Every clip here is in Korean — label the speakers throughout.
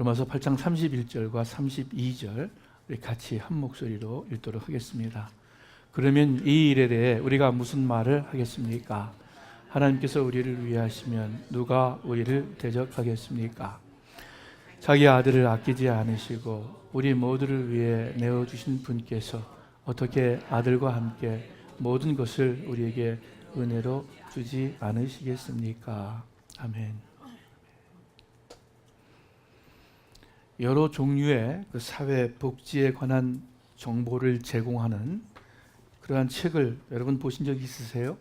Speaker 1: 로마서 8장 31절과 32절 우리 같이 한 목소리로 읽도록 하겠습니다. 그러면 이 일에 대해 우리가 무슨 말을 하겠습니까? 하나님께서 우리를 위하시면 누가 우리를 대적하겠습니까? 자기 아들을 아끼지 않으시고 우리 모두를 위해 내어주신 분께서 어떻게 아들과 함께 모든 것을 우리에게 은혜로 주지 않으시겠습니까? 아멘. 여러 종류의 그 사회 복지에 관한 정보를 제공하는 그러한 책을 여러분 보신 적 있으세요?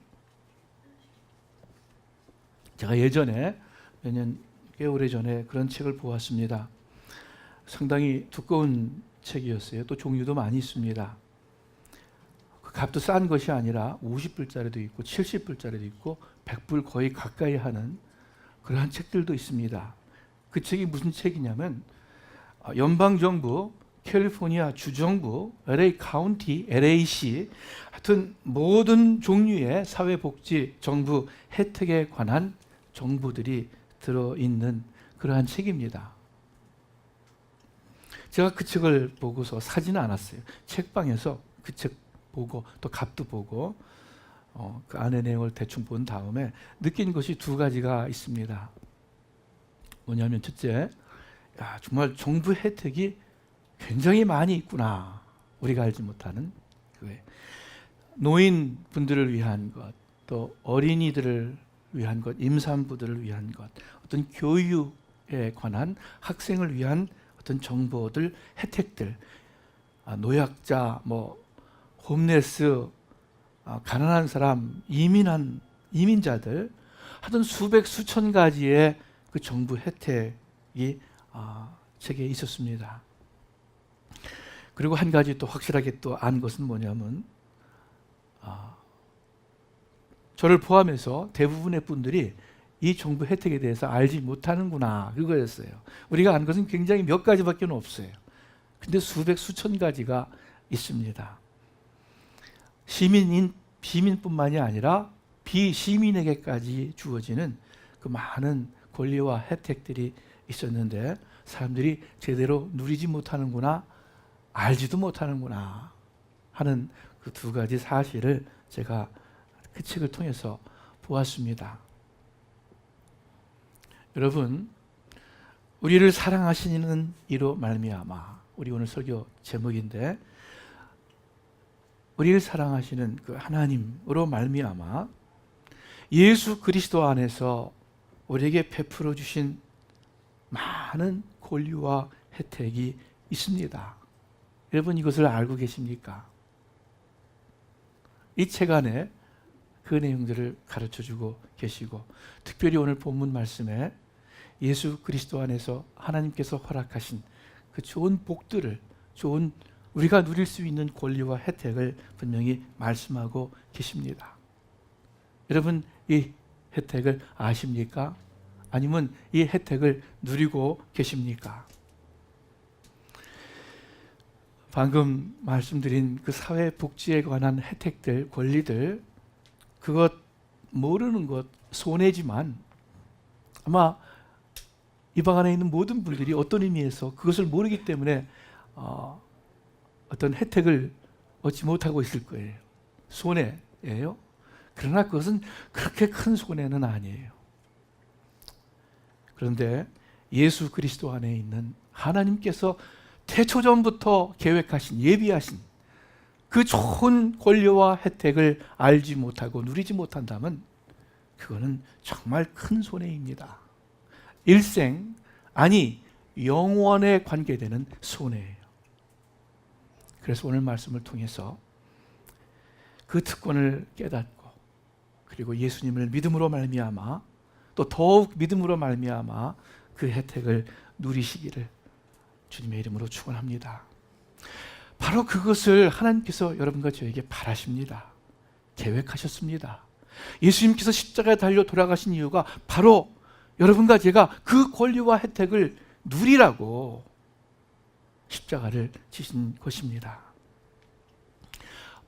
Speaker 1: 제가 예전에 꽤 오래전에 그런 책을 보았습니다. 상당히 두꺼운 책이었어요. 또 종류도 많이 있습니다. 그 값도 싼 것이 아니라 50불짜리도 있고 70불짜리도 있고 100불 거의 가까이 하는 그러한 책들도 있습니다. 그 책이 무슨 책이냐면 연방정부, 캘리포니아 주정부, LA 카운티, LA시 하여튼 모든 종류의 사회복지 정부 혜택에 관한 정보들이 들어있는 그러한 책입니다. 제가 그 책을 보고서 사지는 않았어요. 책방에서 그 책 보고 또 값도 보고 그 안의 내용을 대충 본 다음에 느낀 것이 두 가지가 있습니다. 뭐냐면 첫째, 정말 정부 혜택이 굉장히 많이 있구나. 우리가 알지 못하는 노인분들을 위한 것, 또 어린이들을 위한 것, 임산부들을 위한 것, 어떤 교육에 관한 학생을 위한 어떤 정보들, 혜택들, 노약자, 홈레스, 가난한 사람, 이민자들, 하여튼 수백 수천 가지의 그 정부 혜택이 책에 있었습니다. 그리고 한 가지 또 확실하게 또 안 것은 뭐냐면 저를 포함해서 대부분의 분들이 이 정부 혜택에 대해서 알지 못하는구나, 그거였어요. 우리가 아는 것은 굉장히 몇 가지밖에 없어요. 근데 수백 수천 가지가 있습니다. 시민뿐만이 아니라 비시민에게까지 주어지는 그 많은 권리와 혜택들이 있었는데 사람들이 제대로 누리지 못하는구나, 알지도 못하는구나 하는 그 두 가지 사실을 제가 그 책을 통해서 보았습니다. 여러분, 우리를 사랑하시는 이로 말미암아, 우리 오늘 설교 제목인데, 우리를 사랑하시는 그 하나님으로 말미암아 예수 그리스도 안에서 우리에게 베풀어 주신 많은 권리와 혜택이 있습니다. 여러분, 이것을 알고 계십니까? 이 책 안에 그 내용들을 가르쳐주고 계시고, 특별히 오늘 본문 말씀에 예수 그리스도 안에서 하나님께서 허락하신 그 좋은 복들을, 우리가 누릴 수 있는 권리와 혜택을 분명히 말씀하고 계십니다. 여러분, 이 혜택을 아십니까? 아니면 이 혜택을 누리고 계십니까? 방금 말씀드린 그 사회복지에 관한 혜택들, 권리들, 그것 모르는 것 손해지만 아마 이 방 안에 있는 모든 분들이 어떤 의미에서 그것을 모르기 때문에 어떤 혜택을 얻지 못하고 있을 거예요. 손해예요. 그러나 그것은 그렇게 큰 손해는 아니에요. 그런데 예수 그리스도 안에 있는 하나님께서 태초전부터 계획하신, 예비하신 그 좋은 권리와 혜택을 알지 못하고 누리지 못한다면 그거는 정말 큰 손해입니다. 일생, 아니 영원에 관계되는 손해예요. 그래서 오늘 말씀을 통해서 그 특권을 깨닫고, 그리고 예수님을 믿음으로 말미암아, 또 더욱 믿음으로 말미암아 그 혜택을 누리시기를 주님의 이름으로 축원합니다. 바로 그것을 하나님께서 여러분과 저에게 바라십니다. 계획하셨습니다. 예수님께서 십자가에 달려 돌아가신 이유가 바로 여러분과 제가 그 권리와 혜택을 누리라고 십자가를 지신 것입니다.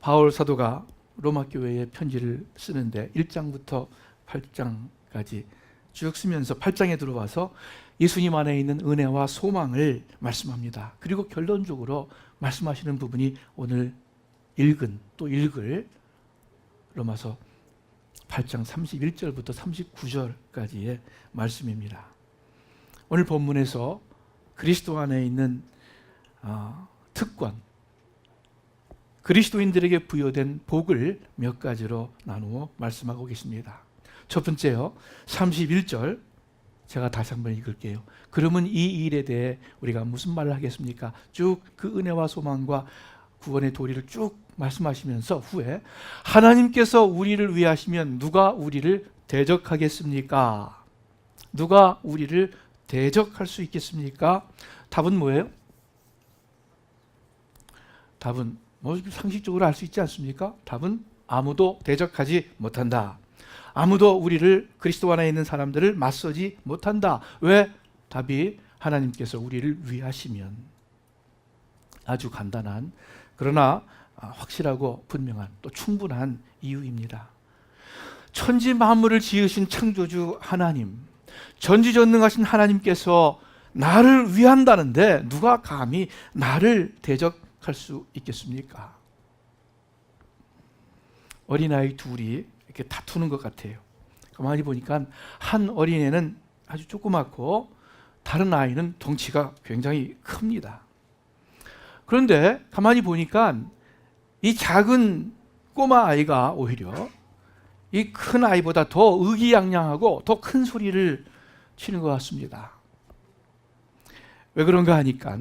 Speaker 1: 바울 사도가 로마 교회에 편지를 쓰는데 1장부터 8장까지 쭉 쓰면서 8장에 들어와서 예수님 안에 있는 은혜와 소망을 말씀합니다. 그리고 결론적으로 말씀하시는 부분이 오늘 또 읽을 로마서 8장 31절부터 39절까지의 말씀입니다. 오늘 본문에서 그리스도 안에 있는 특권, 그리스도인들에게 부여된 복을 몇 가지로 나누어 말씀하고 계십니다. 첫 번째요, 31절 제가 다시 한번 읽을게요. 그러면 이 일에 대해 우리가 무슨 말을 하겠습니까? 쭉 그 은혜와 소망과 구원의 도리를 쭉 말씀하시면서 후에 하나님께서 우리를 위하시면 누가 우리를 대적하겠습니까? 누가 우리를 대적할 수 있겠습니까? 답은 뭐예요? 답은 상식적으로 알 수 있지 않습니까? 답은 아무도 대적하지 못한다. 아무도 우리를, 그리스도 안에 있는 사람들을 맞서지 못한다. 왜? 답이 하나님께서 우리를 위하시면. 아주 간단한 그러나 확실하고 분명한 또 충분한 이유입니다. 천지 만물을 지으신 창조주 하나님, 전지전능하신 하나님께서 나를 위한다는데 누가 감히 나를 대적할 수 있겠습니까? 어린아이 둘이 이렇게 다투는 것 같아요. 가만히 보니까 한 어린애는 아주 조그맣고 다른 아이는 덩치가 굉장히 큽니다. 그런데 가만히 보니까 이 작은 꼬마 아이가 오히려 이 큰 아이보다 더 의기양양하고 더 큰 소리를 치는 것 같습니다. 왜 그런가 하니까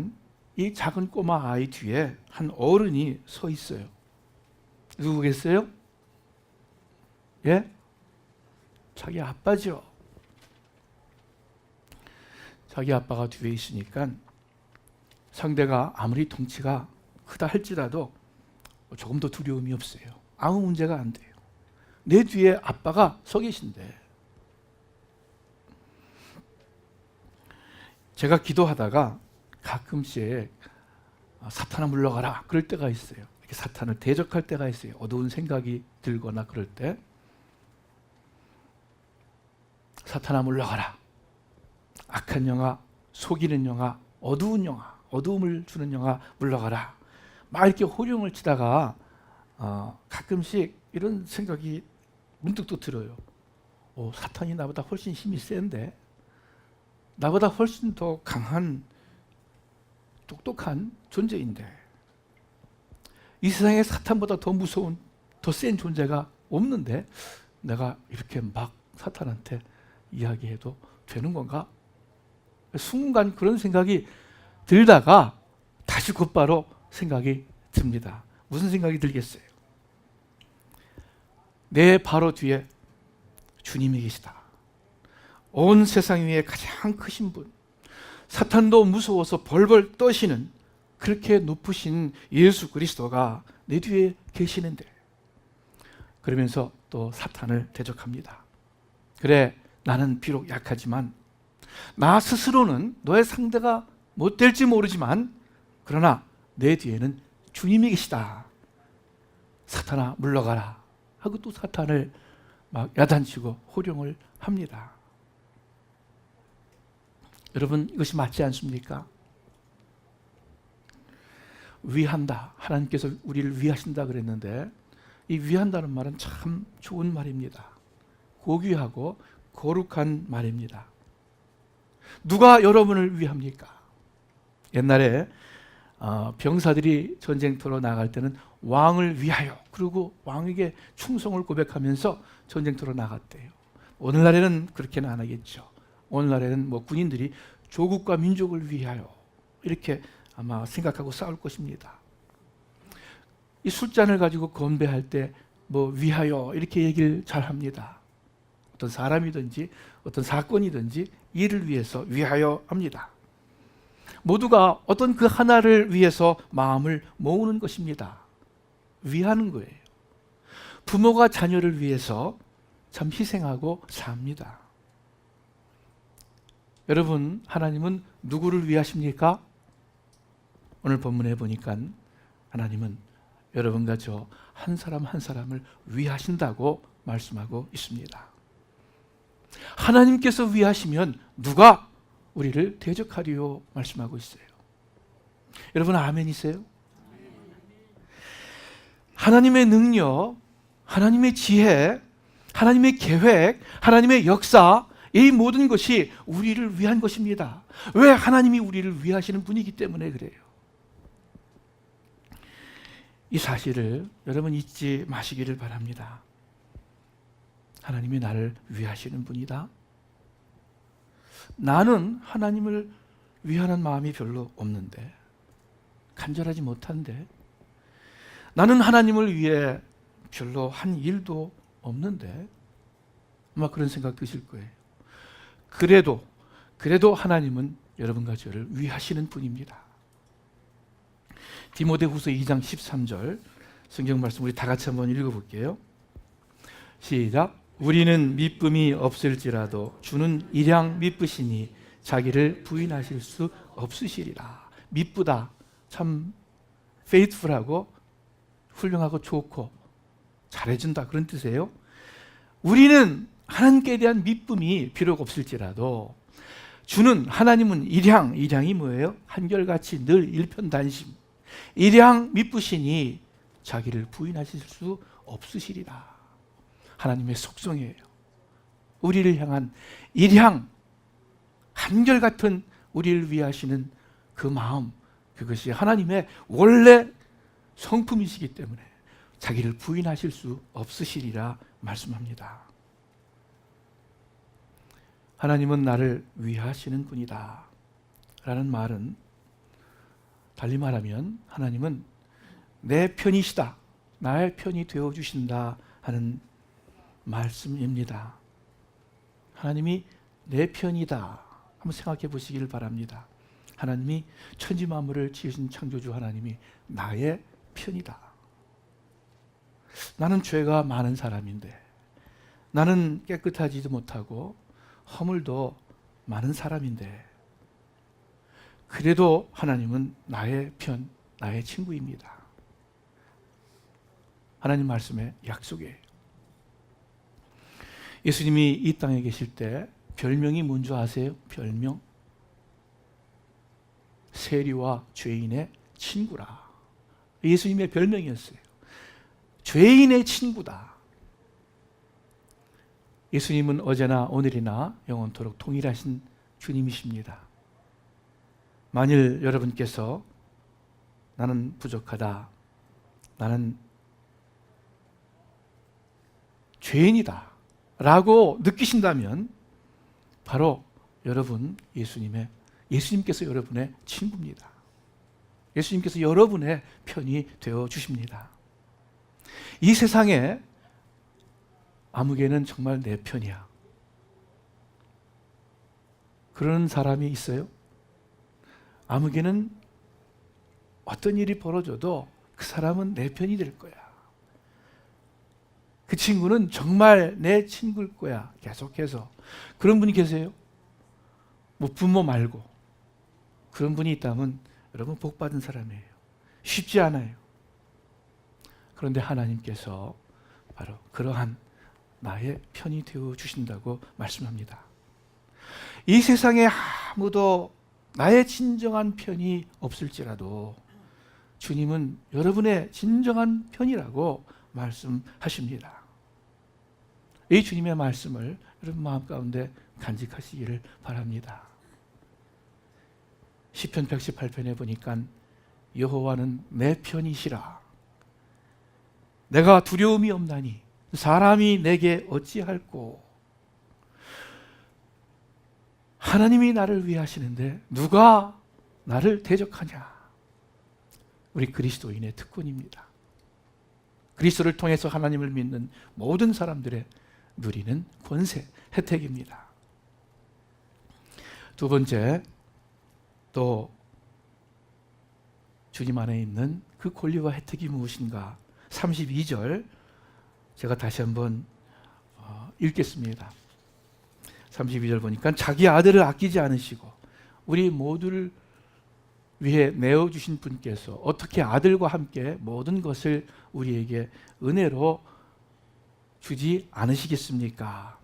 Speaker 1: 이 작은 꼬마 아이 뒤에 한 어른이 서 있어요. 누구겠어요? 예? 자기 아빠죠. 자기 아빠가 뒤에 있으니까 상대가 아무리 덩치가 크다 할지라도 조금 더 두려움이 없어요. 아무 문제가 안 돼요. 내 뒤에 아빠가 서 계신데. 제가 기도하다가 가끔씩 사탄아 물러가라 그럴 때가 있어요. 이렇게 사탄을 대적할 때가 있어요. 어두운 생각이 들거나 그럴 때 사탄아 물러가라. 악한 영아, 속이는 영아, 어두운 영아, 어두움을 주는 영아 물러가라. 막 이렇게 호령을 치다가 가끔씩 이런 생각이 문득 또 들어요. 사탄이 나보다 훨씬 힘이 센데, 나보다 훨씬 더 강한 똑똑한 존재인데, 이 세상에 사탄보다 더 무서운, 더 센 존재가 없는데 내가 이렇게 막 사탄한테 이야기해도 되는 건가? 순간 그런 생각이 들다가 다시 곧바로 생각이 듭니다. 무슨 생각이 들겠어요? 내 바로 뒤에 주님이 계시다. 온 세상 위에 가장 크신 분, 사탄도 무서워서 벌벌 떠시는 그렇게 높으신 예수 그리스도가 내 뒤에 계시는데, 그러면서 또 사탄을 대적합니다. 그래, 나는 비록 약하지만, 나 스스로는 너의 상대가 못 될지 모르지만, 그러나 내 뒤에는 주님이 계시다. 사탄아 물러가라 하고 또 사탄을 막 야단치고 호령을 합니다. 여러분, 이것이 맞지 않습니까? 위한다. 하나님께서 우리를 위하신다 그랬는데, 이 위한다는 말은 참 좋은 말입니다. 고귀하고 거룩한 말입니다. 누가 여러분을 위합니까? 옛날에 병사들이 전쟁터로 나갈 때는 왕을 위하여, 그리고 왕에게 충성을 고백하면서 전쟁터로 나갔대요. 오늘날에는 그렇게는 안 하겠죠. 오늘날에는 군인들이 조국과 민족을 위하여 이렇게 아마 생각하고 싸울 것입니다. 이 술잔을 가지고 건배할 때 위하여 이렇게 얘기를 잘 합니다. 어떤 사람이든지 어떤 사건이든지 이를 위해서 위하여 합니다. 모두가 어떤 그 하나를 위해서 마음을 모으는 것입니다. 위하는 거예요. 부모가 자녀를 위해서 참 희생하고 삽니다. 여러분, 하나님은 누구를 위하십니까? 오늘 본문에 보니까 하나님은 여러분과 저 한 사람 한 사람을 위하신다고 말씀하고 있습니다. 하나님께서 위하시면 누가 우리를 대적하리요 말씀하고 있어요. 여러분 아멘이세요? 하나님의 능력, 하나님의 지혜, 하나님의 계획, 하나님의 역사, 이 모든 것이 우리를 위한 것입니다. 왜? 하나님이 우리를 위하시는 분이기 때문에 그래요. 이 사실을 여러분 잊지 마시기를 바랍니다. 하나님이 나를 위하시는 분이다. 나는 하나님을 위하는 마음이 별로 없는데, 간절하지 못한데, 나는 하나님을 위해 별로 한 일도 없는데, 아마 그런 생각 드실 거예요. 그래도 하나님은 여러분과 저를 위하시는 분입니다. 디모데후서 2장 13절 성경 말씀 우리 다 같이 한번 읽어볼게요. 시작. 우리는 미쁨이 없을지라도 주는 일양 미쁘시니 자기를 부인하실 수 없으시리라. 미쁘다, 참 faithful하고 훌륭하고 좋고 잘해준다, 그런 뜻이에요. 우리는 하나님께 대한 미쁨이 비록 없을지라도 주는, 하나님은 일양이 뭐예요? 한결같이 늘 일편단심, 일양 미쁘시니 자기를 부인하실 수 없으시리라. 하나님의 속성이에요. 우리를 향한 일양, 한결같은 우리를 위하시는 그 마음, 그것이 하나님의 원래 성품이시기 때문에 자기를 부인하실 수 없으시리라 말씀합니다. 하나님은 나를 위하시는 분이다 라는 말은, 달리 말하면 하나님은 내 편이시다, 나의 편이 되어주신다 하는 말씀입니다. 하나님이 내 편이다, 한번 생각해 보시기를 바랍니다. 하나님이 천지 만물을 지으신 창조주 하나님이 나의 편이다. 나는 죄가 많은 사람인데, 나는 깨끗하지도 못하고 허물도 많은 사람인데, 그래도 하나님은 나의 편, 나의 친구입니다. 하나님 말씀의 약속이에요. 예수님이 이 땅에 계실 때 별명이 뭔지 아세요? 별명? 세리와 죄인의 친구라. 예수님의 별명이었어요. 죄인의 친구다. 예수님은 어제나 오늘이나 영원토록 동일하신 주님이십니다. 만일 여러분께서 나는 부족하다, 나는 죄인이다 라고 느끼신다면 바로 예수님께서 여러분의 친구입니다. 예수님께서 여러분의 편이 되어 주십니다. 이 세상에 아무개는 정말 내 편이야, 그런 사람이 있어요? 아무개는 어떤 일이 벌어져도 그 사람은 내 편이 될 거야, 그 친구는 정말 내 친구일 거야, 계속해서. 그런 분이 계세요? 뭐 부모 말고. 그런 분이 있다면 여러분 복 받은 사람이에요. 쉽지 않아요. 그런데 하나님께서 바로 그러한 나의 편이 되어 주신다고 말씀합니다. 이 세상에 아무도 나의 진정한 편이 없을지라도 주님은 여러분의 진정한 편이라고 말씀하십니다. 이 주님의 말씀을 여러분 마음 가운데 간직하시기를 바랍니다. 시편 118편에 보니까 여호와는 내 편이시라, 내가 두려움이 없나니 사람이 내게 어찌할꼬. 하나님이 나를 위하시는데 누가 나를 대적하냐. 우리 그리스도인의 특권입니다. 그리스도를 통해서 하나님을 믿는 모든 사람들의 누리는 권세, 혜택입니다. 두 번째, 또 주님 안에 있는 그 권리와 혜택이 무엇인가? 32절 제가 다시 한번 읽겠습니다. 32절 보니까 자기 아들을 아끼지 않으시고 우리 모두를 위해 내어주신 분께서 어떻게 아들과 함께 모든 것을 우리에게 은혜로 주지 않으시겠습니까?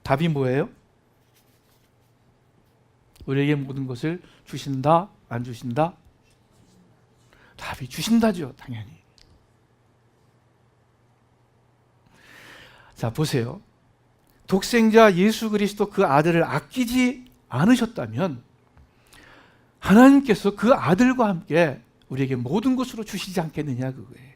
Speaker 1: 답이 뭐예요? 우리에게 모든 것을 주신다, 안 주신다? 답이 주신다죠, 당연히. 자, 보세요. 독생자 예수 그리스도 그 아들을 아끼지 않으셨다면 하나님께서 그 아들과 함께 우리에게 모든 것으로 주시지 않겠느냐, 그거예요.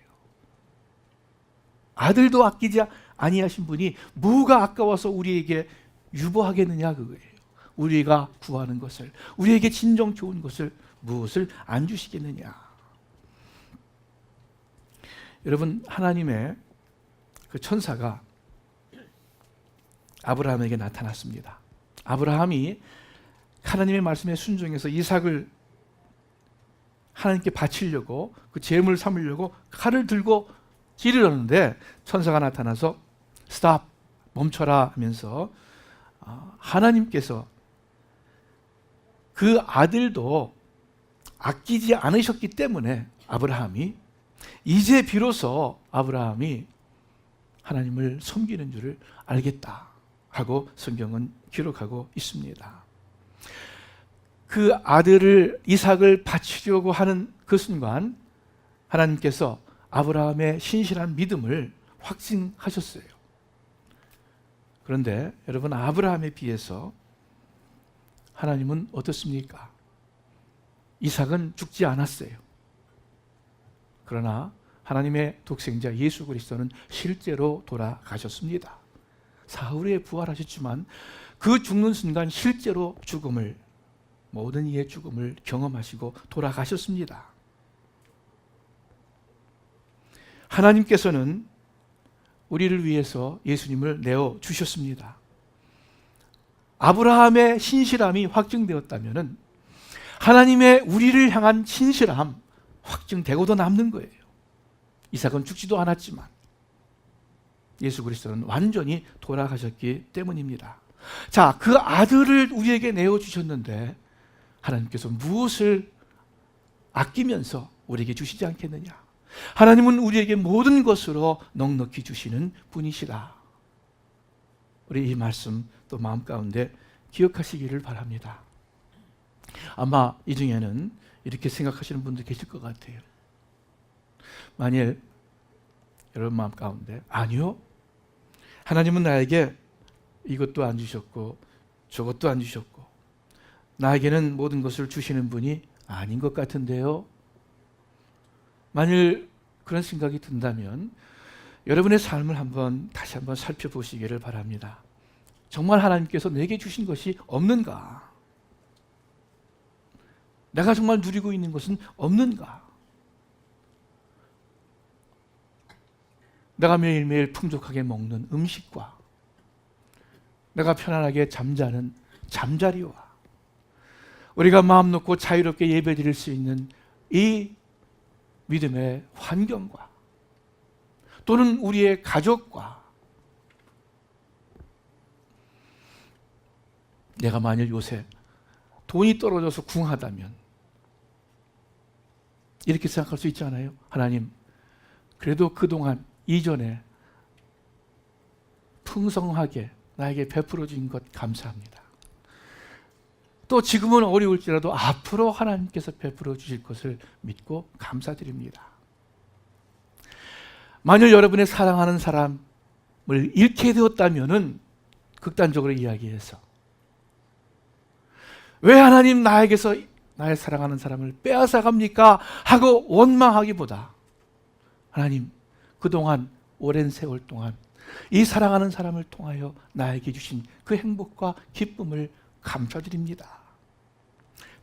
Speaker 1: 아들도 아끼지 아니하신 분이 뭐가 아까워서 우리에게 유보하겠느냐, 그거예요. 우리가 구하는 것을, 우리에게 진정 좋은 것을 무엇을 안 주시겠느냐. 여러분, 하나님의 그 천사가 아브라함에게 나타났습니다. 아브라함이 하나님의 말씀에 순종해서 이삭을 하나님께 바치려고 그 제물 삼으려고 칼을 들고 찌르려는데 천사가 나타나서 스탑, 멈춰라 하면서 하나님께서 그 아들도 아끼지 않으셨기 때문에 아브라함이 이제 비로소 아브라함이 하나님을 섬기는 줄을 알겠다 하고 성경은 기록하고 있습니다. 그 아들을 이삭을 바치려고 하는 그 순간 하나님께서 아브라함의 신실한 믿음을 확증하셨어요. 그런데 여러분, 아브라함에 비해서 하나님은 어떻습니까? 이삭은 죽지 않았어요. 그러나 하나님의 독생자 예수 그리스도는 실제로 돌아가셨습니다. 사흘에 부활하셨지만 그 죽는 순간 실제로 죽음을, 모든 이의 죽음을 경험하시고 돌아가셨습니다. 하나님께서는 우리를 위해서 예수님을 내어주셨습니다. 아브라함의 신실함이 확증되었다면 하나님의 우리를 향한 신실함 확증되고도 남는 거예요. 이삭은 죽지도 않았지만 예수 그리스도는 완전히 돌아가셨기 때문입니다. 자, 그 아들을 우리에게 내어주셨는데 하나님께서 무엇을 아끼면서 우리에게 주시지 않겠느냐? 하나님은 우리에게 모든 것으로 넉넉히 주시는 분이시다. 우리 이 말씀 또 마음 가운데 기억하시기를 바랍니다. 아마 이 중에는 이렇게 생각하시는 분도 계실 것 같아요. 만일 여러분 마음 가운데 아니요, 하나님은 나에게 이것도 안 주셨고 저것도 안 주셨고 나에게는 모든 것을 주시는 분이 아닌 것 같은데요. 만일 그런 생각이 든다면 여러분의 삶을 다시 한번 살펴보시기를 바랍니다. 정말 하나님께서 내게 주신 것이 없는가? 내가 정말 누리고 있는 것은 없는가? 내가 매일매일 풍족하게 먹는 음식과 내가 편안하게 잠자는 잠자리와 우리가 마음 놓고 자유롭게 예배드릴 수 있는 이 믿음의 환경과 또는 우리의 가족과 내가 만일 요새 돈이 떨어져서 궁하다면 이렇게 생각할 수 있지 않아요? 하나님, 그래도 그동안 이전에 풍성하게 나에게 베풀어 주신 것 감사합니다. 또 지금은 어려울지라도 앞으로 하나님께서 베풀어 주실 것을 믿고 감사드립니다. 만일 여러분의 사랑하는 사람을 잃게 되었다면은 극단적으로 이야기해서 왜 하나님 나에게서 나의 사랑하는 사람을 빼앗아 갑니까? 하고 원망하기보다 하나님, 그동안 오랜 세월 동안 이 사랑하는 사람을 통하여 나에게 주신 그 행복과 기쁨을 감사드립니다.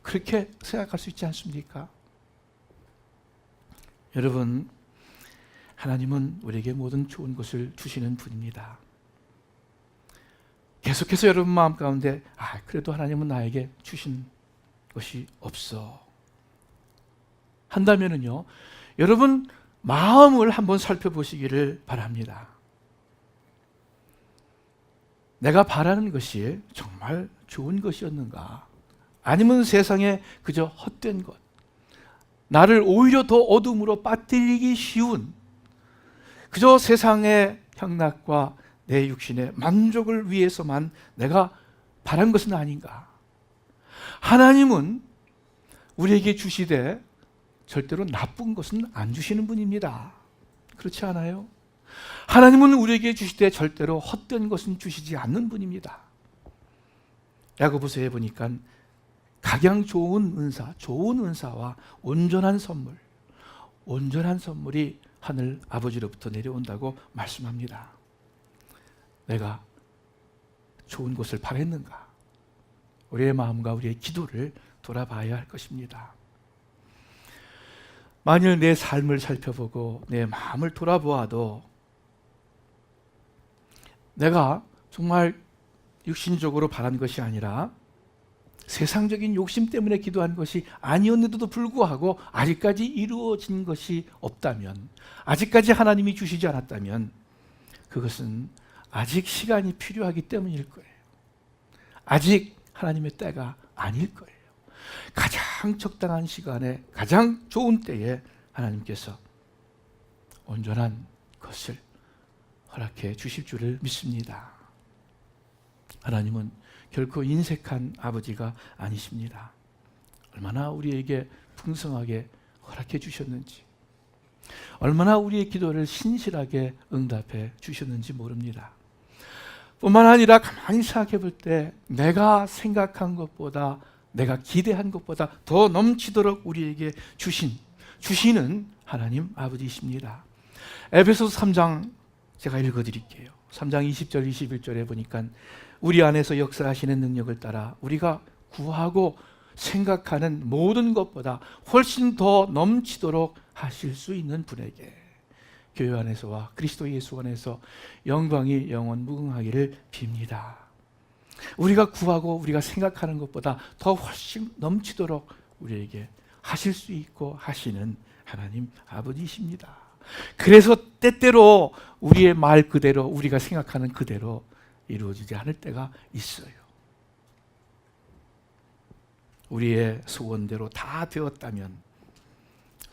Speaker 1: 그렇게 생각할 수 있지 않습니까? 여러분, 하나님은 우리에게 모든 좋은 것을 주시는 분입니다. 계속해서 여러분 마음 가운데 그래도 하나님은 나에게 주신 것이 없어 한다면은요, 여러분 마음을 한번 살펴보시기를 바랍니다. 내가 바라는 것이 정말 좋은 것이었는가? 아니면 세상에 그저 헛된 것, 나를 오히려 더 어둠으로 빠뜨리기 쉬운 그저 세상의 향락과 내 육신의 만족을 위해서만 내가 바란 것은 아닌가? 하나님은 우리에게 주시되 절대로 나쁜 것은 안 주시는 분입니다. 그렇지 않아요? 하나님은 우리에게 주시되 절대로 헛된 것은 주시지 않는 분입니다. 야고보서에 보니까 각양 좋은 은사, 좋은 은사와 온전한 선물이 하늘 아버지로부터 내려온다고 말씀합니다. 내가 좋은 것을 바랬는가? 우리의 마음과 우리의 기도를 돌아봐야 할 것입니다. 만일 내 삶을 살펴보고 내 마음을 돌아보아도 내가 정말 육신적으로 바란 것이 아니라 세상적인 욕심 때문에 기도한 것이 아니었는데도 불구하고 아직까지 이루어진 것이 없다면, 아직까지 하나님이 주시지 않았다면 그것은 아직 시간이 필요하기 때문일 거예요. 아직 하나님의 때가 아닐 거예요. 가장 적당한 시간에 가장 좋은 때에 하나님께서 온전한 것을 허락해 주실 줄을 믿습니다. 하나님은 결코 인색한 아버지가 아니십니다. 얼마나 우리에게 풍성하게 허락해 주셨는지, 얼마나 우리의 기도를 신실하게 응답해 주셨는지 모릅니다. 뿐만 아니라 가만히 생각해 볼 때 내가 생각한 것보다, 내가 기대한 것보다 더 넘치도록 우리에게 주시는 하나님 아버지이십니다. 에베소서 3장 제가 읽어드릴게요. 3장 20절 21절에 보니까 우리 안에서 역사하시는 능력을 따라 우리가 구하고 생각하는 모든 것보다 훨씬 더 넘치도록 하실 수 있는 분에게 교회 안에서와 그리스도 예수 안에서 영광이 영원 무궁하기를 빕니다. 우리가 구하고 우리가 생각하는 것보다 더 훨씬 넘치도록 우리에게 하실 수 있고 하시는 하나님 아버지이십니다. 그래서 때때로 우리의 말 그대로, 우리가 생각하는 그대로 이루어지지 않을 때가 있어요. 우리의 소원대로 다 되었다면,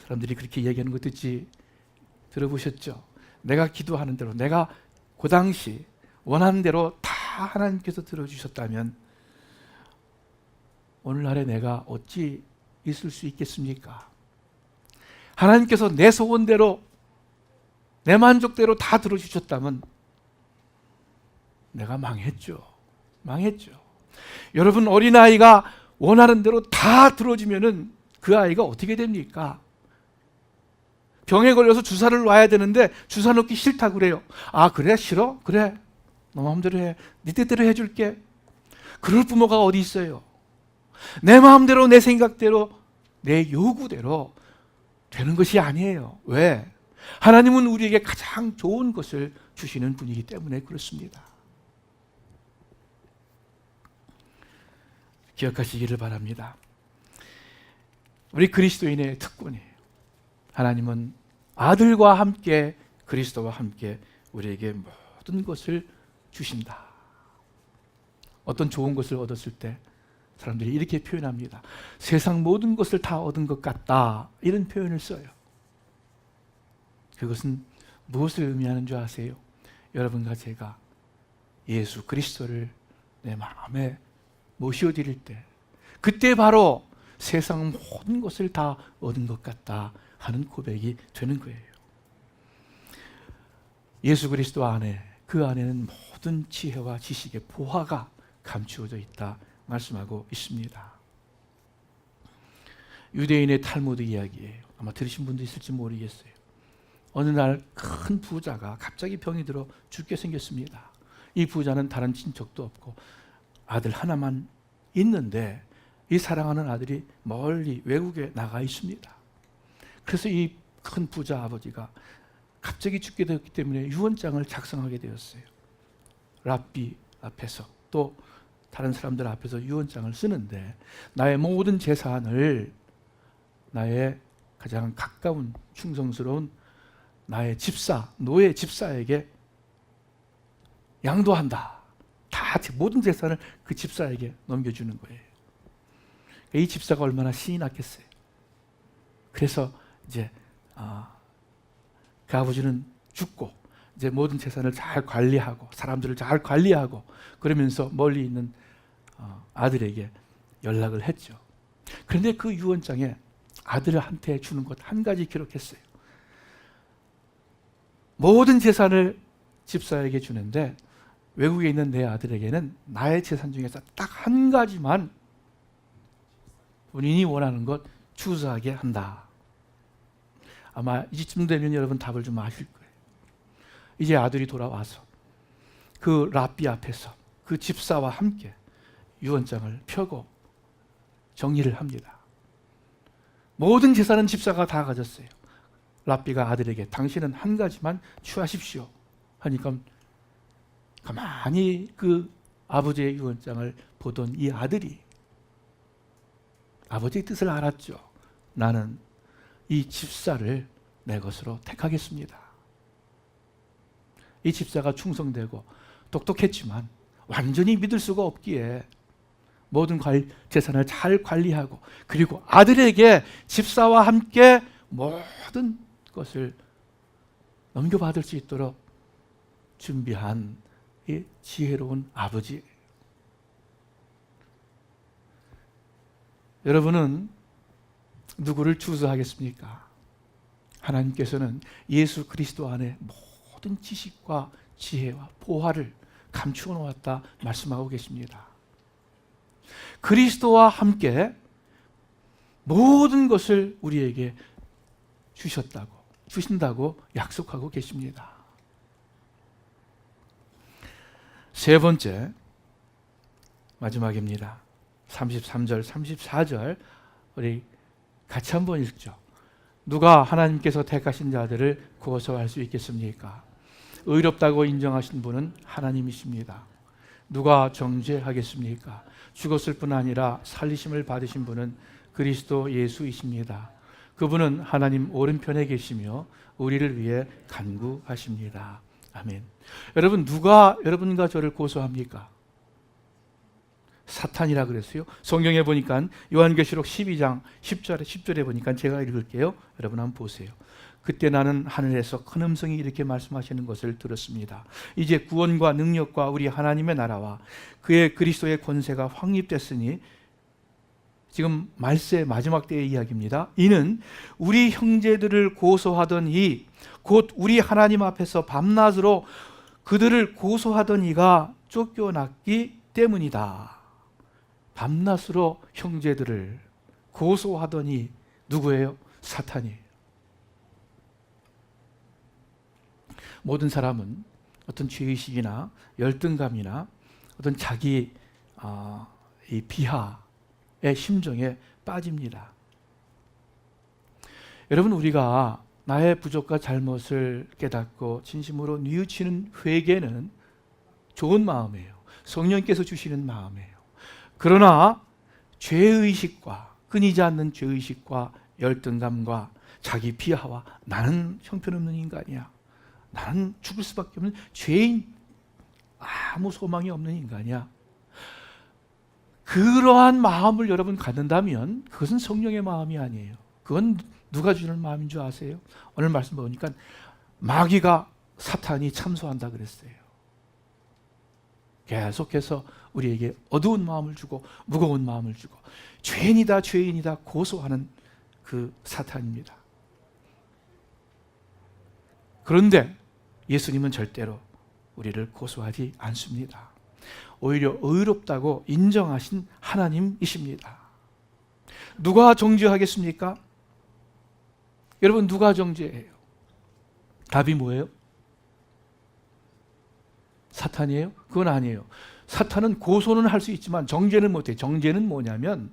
Speaker 1: 사람들이 그렇게 얘기하는 거 들어보셨죠? 내가 기도하는 대로, 내가 그 당시 원하는 대로 다 하나님께서 들어주셨다면 오늘날에 내가 어찌 있을 수 있겠습니까? 하나님께서 내 소원대로, 내 만족대로 다 들어주셨다면 내가 망했죠. 여러분, 어린아이가 원하는 대로 다 들어주면은 그 아이가 어떻게 됩니까? 병에 걸려서 주사를 놔야 되는데 주사 놓기 싫다고 그래요. 아, 그래? 싫어? 그래. 너 마음대로 해. 네 뜻대로 해줄게. 그럴 부모가 어디 있어요? 내 마음대로, 내 생각대로, 내 요구대로 되는 것이 아니에요. 왜? 하나님은 우리에게 가장 좋은 것을 주시는 분이기 때문에 그렇습니다. 기억하시기를 바랍니다. 우리 그리스도인의 특권이에요. 하나님은 아들과 함께, 그리스도와 함께 우리에게 모든 것을 주신다. 어떤 좋은 것을 얻었을 때 사람들이 이렇게 표현합니다. 세상 모든 것을 다 얻은 것 같다. 이런 표현을 써요. 그것은 무엇을 의미하는 줄 아세요? 여러분과 제가 예수 그리스도를 내 마음에 모셔드릴 때, 그때 바로 세상 모든 것을 다 얻은 것 같다 하는 고백이 되는 거예요. 예수 그리스도 안에, 그 안에는 모든 지혜와 지식의 보화가 감추어져 있다 말씀하고 있습니다. 유대인의 탈무드 이야기예요. 아마 들으신 분도 있을지 모르겠어요. 어느 날 큰 부자가 갑자기 병이 들어 죽게 생겼습니다. 이 부자는 다른 친척도 없고 아들 하나만 있는데 이 사랑하는 아들이 멀리 외국에 나가 있습니다. 그래서 이 큰 부자 아버지가 갑자기 죽게 되었기 때문에 유언장을 작성하게 되었어요. 랍비 앞에서 또 다른 사람들 앞에서 유언장을 쓰는데, 나의 모든 재산을 나의 가장 가까운 충성스러운 나의 집사, 노예 집사에게 양도한다. 다 모든 재산을 그 집사에게 넘겨주는 거예요. 이 집사가 얼마나 신이 났겠어요. 그래서 이제 그 아버지는 죽고 이제 모든 재산을 잘 관리하고 사람들을 잘 관리하고 그러면서 멀리 있는 아들에게 연락을 했죠. 그런데 그 유언장에 아들한테 주는 것 한 가지 기록했어요. 모든 재산을 집사에게 주는데 외국에 있는 내 아들에게는 나의 재산 중에서 딱 한 가지만 본인이 원하는 것 추수하게 한다. 아마 이쯤 되면 여러분 답을 좀 아실 거예요. 이제 아들이 돌아와서 그 랍비 앞에서 그 집사와 함께 유언장을 펴고 정리를 합니다. 모든 재산은 집사가 다 가졌어요. 랍비가 아들에게 당신은 한 가지만 취하십시오 하니까 가만히 그 아버지의 유언장을 보던 이 아들이 아버지의 뜻을 알았죠. 나는 이 집사를 내 것으로 택하겠습니다. 이 집사가 충성되고 똑똑했지만 완전히 믿을 수가 없기에 모든 재산을 잘 관리하고 그리고 아들에게 집사와 함께 모든 것을 넘겨받을 수 있도록 준비한 이 지혜로운 아버지. 여러분은 누구를 추수하겠습니까? 하나님께서는 예수 그리스도 안에 모든 지식과 지혜와 보화를 감추어 놓았다 말씀하고 계십니다. 그리스도와 함께 모든 것을 우리에게 주신다고 약속하고 계십니다. 세 번째, 마지막입니다. 33절, 34절 우리 같이 한번 읽죠. 누가 하나님께서 택하신 자들을 고소할 수 있겠습니까? 의롭다고 인정하신 분은 하나님이십니다. 누가 정죄하겠습니까? 죽었을 뿐 아니라 살리심을 받으신 분은 그리스도 예수이십니다. 그분은 하나님 오른편에 계시며 우리를 위해 간구하십니다. 아멘. 여러분, 누가 여러분과 저를 고소합니까? 사탄이라 그랬어요. 성경에 보니까 요한계시록 12장 10절에 보니까 제가 읽을게요. 여러분 한번 보세요. 그때 나는 하늘에서 큰 음성이 이렇게 말씀하시는 것을 들었습니다. 이제 구원과 능력과 우리 하나님의 나라와 그의 그리스도의 권세가 확립됐으니, 지금 말세 마지막 때의 이야기입니다. 이는 우리 형제들을 고소하던 이, 곧 우리 하나님 앞에서 밤낮으로 그들을 고소하던 이가 쫓겨났기 때문이다. 밤낮으로 형제들을 고소하던 이 누구예요? 사탄이에요. 모든 사람은 어떤 죄의식이나 열등감이나 어떤 자기 이 비하의 심정에 빠집니다. 여러분, 우리가 나의 부족과 잘못을 깨닫고 진심으로 뉘우치는 회개는 좋은 마음이에요. 성령께서 주시는 마음이에요. 그러나 죄의식과, 끊이지 않는 죄의식과 열등감과 자기 비하와 나는 형편없는 인간이야, 나는 죽을 수밖에 없는 죄인, 아무 소망이 없는 인간이야, 그러한 마음을 여러분 갖는다면 그것은 성령의 마음이 아니에요. 그건 누가 주는 마음인 줄 아세요? 오늘 말씀 보니까 마귀가, 사탄이 참소한다 그랬어요. 계속해서 우리에게 어두운 마음을 주고 무거운 마음을 주고 죄인이다 죄인이다 고소하는 그 사탄입니다. 그런데 예수님은 절대로 우리를 고소하지 않습니다. 오히려 의롭다고 인정하신 하나님이십니다. 누가 정죄하겠습니까? 여러분, 누가 정죄해요? 답이 뭐예요? 사탄이에요? 그건 아니에요. 사탄은 고소는 할 수 있지만 정죄는 못해요. 정죄는 뭐냐면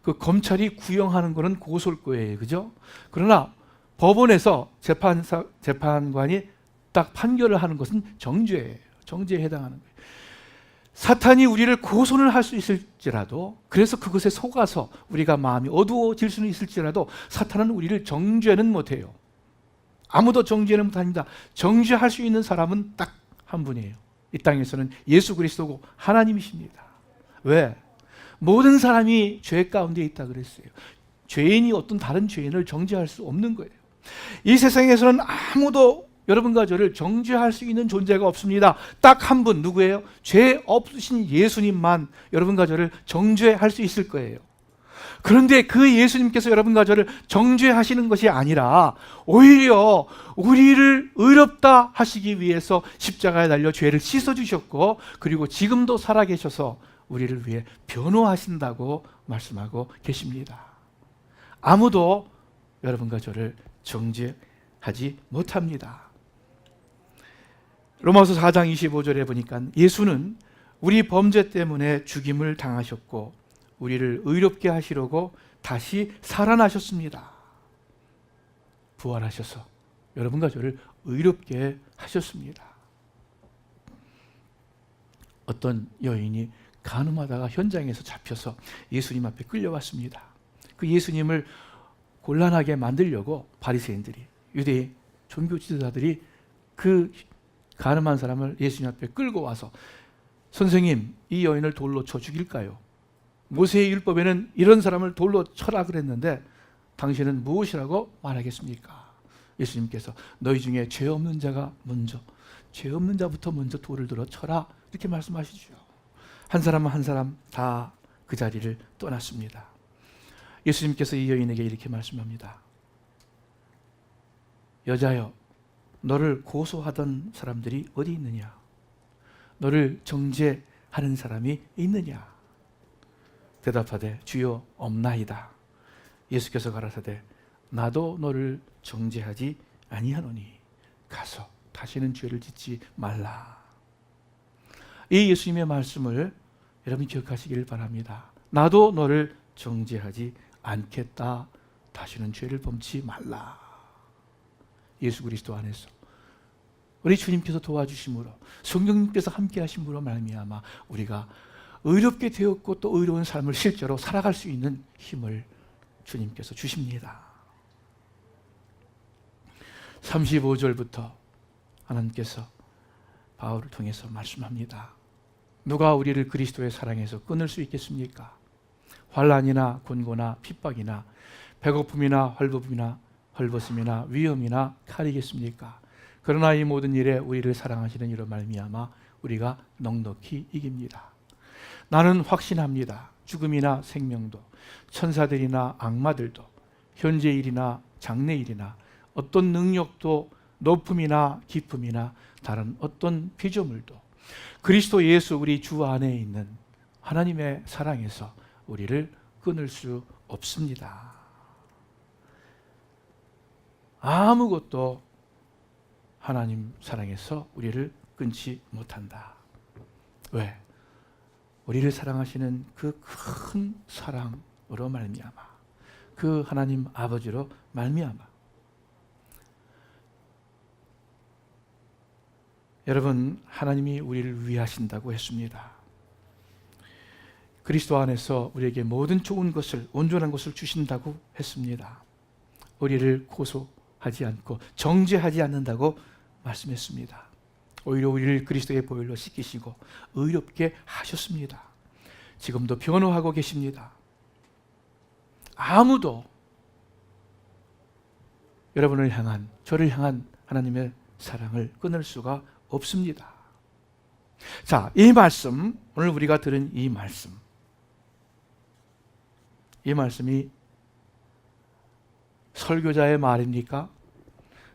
Speaker 1: 그 검찰이 구형하는 거는 고소일 거예요. 그죠? 그러나 법원에서 재판관이 딱 판결을 하는 것은 정죄예요. 정죄에 해당하는 거예요. 사탄이 우리를 고소는 할 수 있을지라도, 그래서 그것에 속아서 우리가 마음이 어두워질 수는 있을지라도 사탄은 우리를 정죄는 못해요. 아무도 정죄는 못합니다. 정죄할 수 있는 사람은 딱 한 분이에요. 이 땅에서는 예수 그리스도고 하나님이십니다. 왜? 모든 사람이 죄 가운데 있다 그랬어요. 죄인이 어떤 다른 죄인을 정죄할 수 없는 거예요. 이 세상에서는 아무도 여러분과 저를 정죄할 수 있는 존재가 없습니다. 딱 한 분, 누구예요? 죄 없으신 예수님만 여러분과 저를 정죄할 수 있을 거예요. 그런데 그 예수님께서 여러분과 저를 정죄하시는 것이 아니라 오히려 우리를 의롭다 하시기 위해서 십자가에 달려 죄를 씻어주셨고, 그리고 지금도 살아계셔서 우리를 위해 변호하신다고 말씀하고 계십니다. 아무도 여러분과 저를 정죄하지 못합니다. 로마서 4장 25절에 보니까 예수는 우리 범죄 때문에 죽임을 당하셨고 우리를 의롭게 하시려고 다시 살아나셨습니다. 부활하셔서 여러분과 저를 의롭게 하셨습니다. 어떤 여인이 간음하다가 현장에서 잡혀서 예수님 앞에 끌려왔습니다. 그 예수님을 곤란하게 만들려고 바리새인들이, 유대인 종교 지도자들이 그 간음한 사람을 예수님 앞에 끌고 와서 선생님, 이 여인을 돌로 쳐 죽일까요? 모세의 율법에는 이런 사람을 돌로 쳐라 그랬는데 당신은 무엇이라고 말하겠습니까? 예수님께서 너희 중에 죄 없는 자가 먼저, 죄 없는 자부터 먼저 돌을 들어 쳐라, 이렇게 말씀하시죠. 한 사람 한 사람 다 그 자리를 떠났습니다. 예수님께서 이 여인에게 이렇게 말씀합니다. 여자여, 너를 고소하던 사람들이 어디 있느냐? 너를 정죄하는 사람이 있느냐? 대답하되 주여 없나이다. 예수께서 가라사대 나도 너를 정죄하지 아니하노니 가서 다시는 죄를 짓지 말라. 이 예수님의 말씀을 여러분 기억하시길 바랍니다. 나도 너를 정죄하지 않겠다. 다시는 죄를 범치 말라. 예수 그리스도 안에서 우리 주님께서 도와주심으로, 성령님께서 함께 하심으로 말미암아 우리가 의롭게 되었고 또 의로운 삶을 실제로 살아갈 수 있는 힘을 주님께서 주십니다. 35절부터 하나님께서 바울을 통해서 말씀합니다. 누가 우리를 그리스도의 사랑에서 끊을 수 있겠습니까? 환난이나 곤고나 핍박이나 배고픔이나 헐벗음이나 위험이나 칼이겠습니까? 그러나 이 모든 일에 우리를 사랑하시는 이로 말미암아 우리가 넉넉히 이깁니다. 나는 확신합니다. 죽음이나 생명도, 천사들이나 악마들도, 현재 일이나 장래 일이나 어떤 능력도, 높음이나 깊음이나 다른 어떤 피조물도 그리스도 예수 우리 주 안에 있는 하나님의 사랑에서 우리를 끊을 수 없습니다. 아무것도 하나님 사랑에서 우리를 끊지 못한다. 왜? 우리를 사랑하시는 그 큰 사랑으로 말미암아, 그 하나님 아버지로 말미암아. 여러분, 하나님이 우리를 위하신다고 했습니다. 그리스도 안에서 우리에게 모든 좋은 것을, 온전한 것을 주신다고 했습니다. 우리를 고소하지 않고 정죄하지 않는다고 말씀했습니다. 오히려 우리를 그리스도의 보혈로 씻기시고 의롭게 하셨습니다. 지금도 변호하고 계십니다. 아무도 여러분을 향한, 저를 향한 하나님의 사랑을 끊을 수가 없습니다. 자, 이 말씀, 오늘 우리가 들은 이 말씀이 설교자의 말입니까?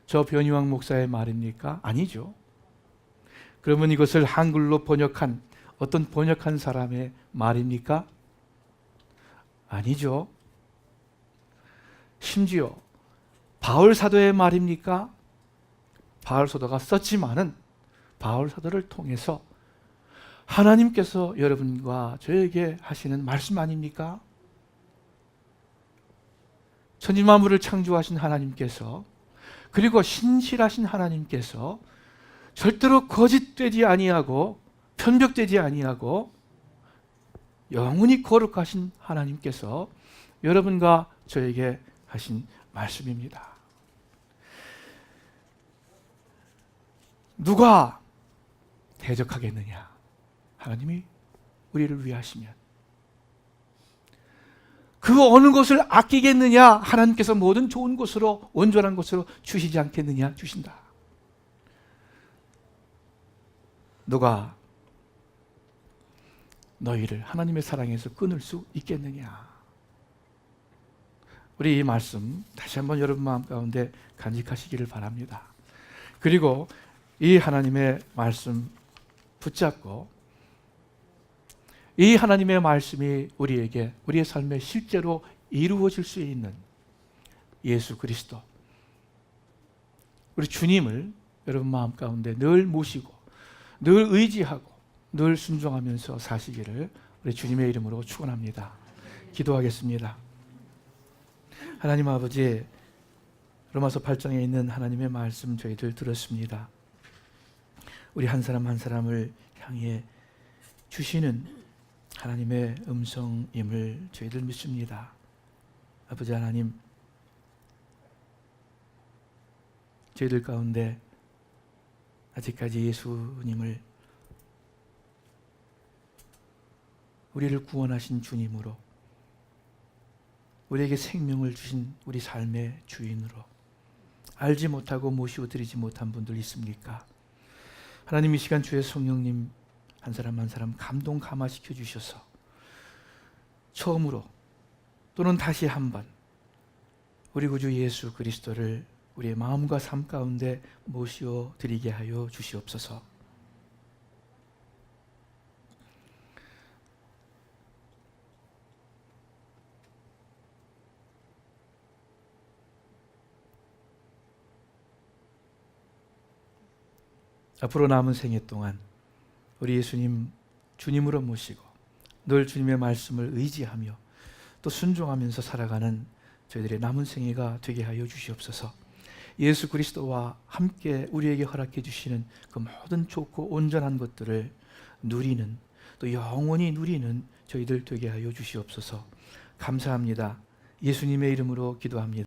Speaker 1: 저 변희왕 목사의 말입니까? 아니죠. 그러면 이것을 한글로 번역한 어떤 번역한 사람의 말입니까? 아니죠. 심지어 바울 사도의 말입니까? 바울 사도가 썼지만은 바울 사도를 통해서 하나님께서 여러분과 저에게 하시는 말씀 아닙니까? 천지만물을 창조하신 하나님께서, 그리고 신실하신 하나님께서 절대로 거짓되지 아니하고 편벽되지 아니하고 영원히 거룩하신 하나님께서 여러분과 저에게 하신 말씀입니다. 누가 대적하겠느냐? 하나님이 우리를 위하시면. 그 어느 것을 아끼겠느냐? 하나님께서 모든 좋은 것으로, 온전한 것으로 주시지 않겠느냐? 주신다. 누가 너희를 하나님의 사랑에서 끊을 수 있겠느냐? 우리 이 말씀 다시 한번 여러분 마음 가운데 간직하시기를 바랍니다. 그리고 이 하나님의 말씀 붙잡고 이 하나님의 말씀이 우리에게 우리의 삶에 실제로 이루어질 수 있는 예수 그리스도, 우리 주님을 여러분 마음 가운데 늘 모시고 늘 의지하고 늘 순종하면서 사시기를 우리 주님의 이름으로 축원합니다. 기도하겠습니다. 하나님 아버지, 로마서 8장에 있는 하나님의 말씀 저희들 들었습니다. 우리 한 사람 한 사람을 향해 주시는 하나님의 음성임을 저희들 믿습니다. 아버지 하나님, 저희들 가운데 아직까지 예수님을 우리를 구원하신 주님으로, 우리에게 생명을 주신 우리 삶의 주인으로 알지 못하고 모시고 드리지 못한 분들 있습니까? 하나님, 이 시간 주의 성령님 한 사람 한 사람 감동 감화시켜 주셔서 처음으로 또는 다시 한번 우리 구주 예수 그리스도를 우리의 마음과 삶 가운데 모시어 드리게 하여 주시옵소서. 앞으로 남은 생애 동안 우리 예수님 주님으로 모시고 늘 주님의 말씀을 의지하며 또 순종하면서 살아가는 저희들의 남은 생애가 되게 하여 주시옵소서. 예수 그리스도와 함께 우리에게 허락해 주시는 그 모든 좋고 온전한 것들을 누리는, 또 영원히 누리는 저희들 되게 하여 주시옵소서. 감사합니다. 예수님의 이름으로 기도합니다.